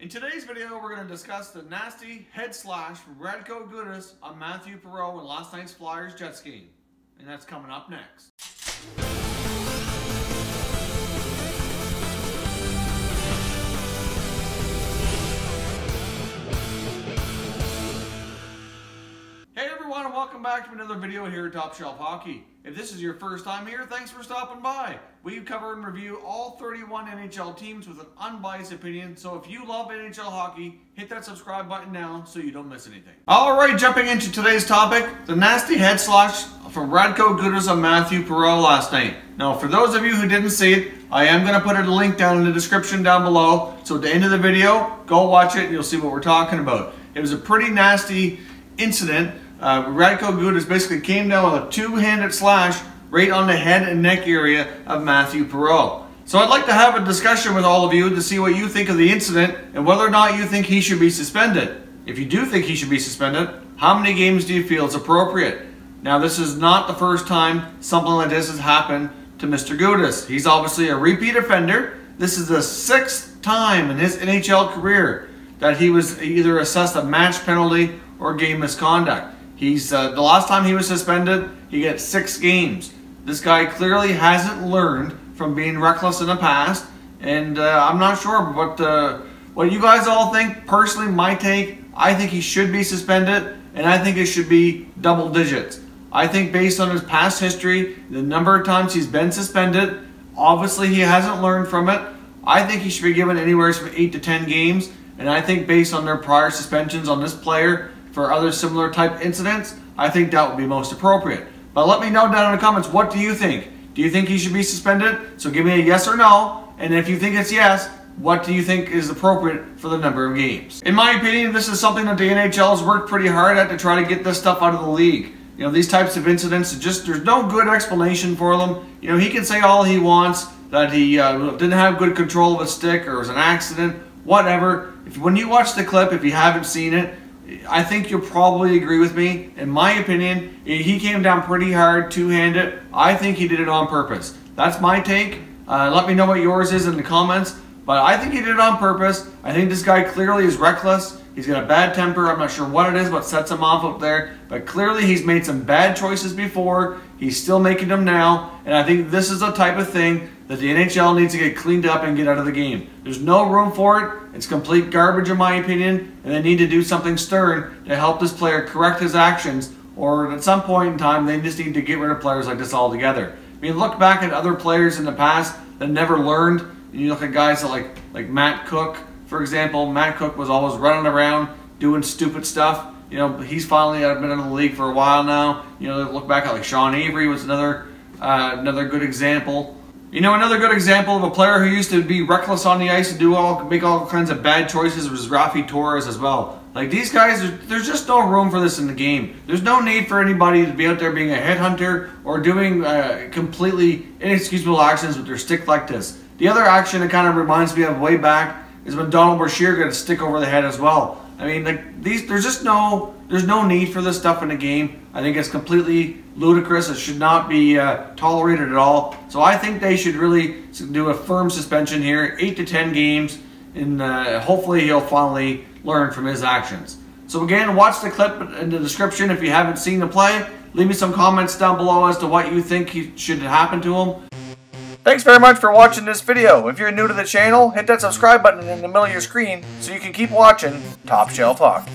In today's video, we're going to discuss the nasty head slash from Radko Gudas on Matthieu Perreault in last night's Flyers Jets game. And that's coming up next. Hey everyone, and welcome back to another video here at Top Shelf Hockey. If this is your first time here, thanks for stopping by. We cover and review all 31 NHL teams with an unbiased opinion, so if you love NHL hockey, hit that subscribe button now so you don't miss anything. Alright, jumping into today's topic, the nasty head slash from Radko Gudas on Matthieu Perreault last night. Now, for those of you who didn't see it, I am going to put a link down in the description down below, so at the end of the video, go watch it and you'll see what we're talking about. It was a pretty nasty incident. Radko Gudas basically came down with a two-handed slash right on the head and neck area of Matthieu Perreault. So I'd like to have a discussion with all of you to see what you think of the incident and whether or not you think he should be suspended. If you do think he should be suspended, how many games do you feel is appropriate? Now, this is not the first time something like this has happened to Mr. Gudas. He's obviously a repeat offender. This is the 6th time in his NHL career that he was either assessed a match penalty or game misconduct. He's the last time he was suspended, he got 6 games. This guy clearly hasn't learned from being reckless in the past, and I'm not sure what you guys all think. Personally, my take, I think he should be suspended, and I think it should be double digits. I think based on his past history, the number of times he's been suspended, obviously he hasn't learned from it. I think he should be given anywhere from 8 to 10 games, and I think based on their prior suspensions on this player for other similar type incidents, I think that would be most appropriate. But let me know down in the comments, what do you think? Do you think he should be suspended? So give me a yes or no, and if you think it's yes, what do you think is appropriate for the number of games? In my opinion, this is something that the NHL has worked pretty hard at to try to get this stuff out of the league. You know, these types of incidents, there's no good explanation for them. You know, he can say all he wants, that he didn't have good control of a stick or it was an accident, whatever. When you watch the clip, if you haven't seen it, I think you'll probably agree with me. In my opinion, he came down pretty hard, two-handed. I think he did it on purpose. That's my take. Let me know what yours is in the comments. But I think he did it on purpose. I think this guy clearly is reckless. He's got a bad temper. I'm not sure what it is, what sets him off up there. But clearly he's made some bad choices before. He's still making them now. And I think this is the type of thing that the NHL needs to get cleaned up and get out of the game. There's no room for it. It's complete garbage in my opinion. And they need to do something stern to help this player correct his actions. Or at some point in time, they just need to get rid of players like this altogether. I mean, look back at other players in the past that never learned. You look at guys like Matt Cook, for example. Matt Cook was always running around doing stupid stuff. You know, he's finally been in the league for a while now. You know, look back at like Sean Avery was another good example. You know, another good example of a player who used to be reckless on the ice and make all kinds of bad choices was Rafi Torres as well. Like these guys, there's just no room for this in the game. There's no need for anybody to be out there being a headhunter or doing completely inexcusable actions with their stick like this. The other action that kind of reminds me of way back is when Donald Brashear got a stick over the head as well. I mean, like there's no need for this stuff in the game. I think it's completely ludicrous. It should not be tolerated at all. So I think they should really do a firm suspension here, 8 to 10 games, and hopefully he'll finally learn from his actions. So again, watch the clip in the description if you haven't seen the play. Leave me some comments down below as to what you think should happen to him. Thanks very much for watching this video. If you're new to the channel, hit that subscribe button in the middle of your screen so you can keep watching Top Shelf Hockey.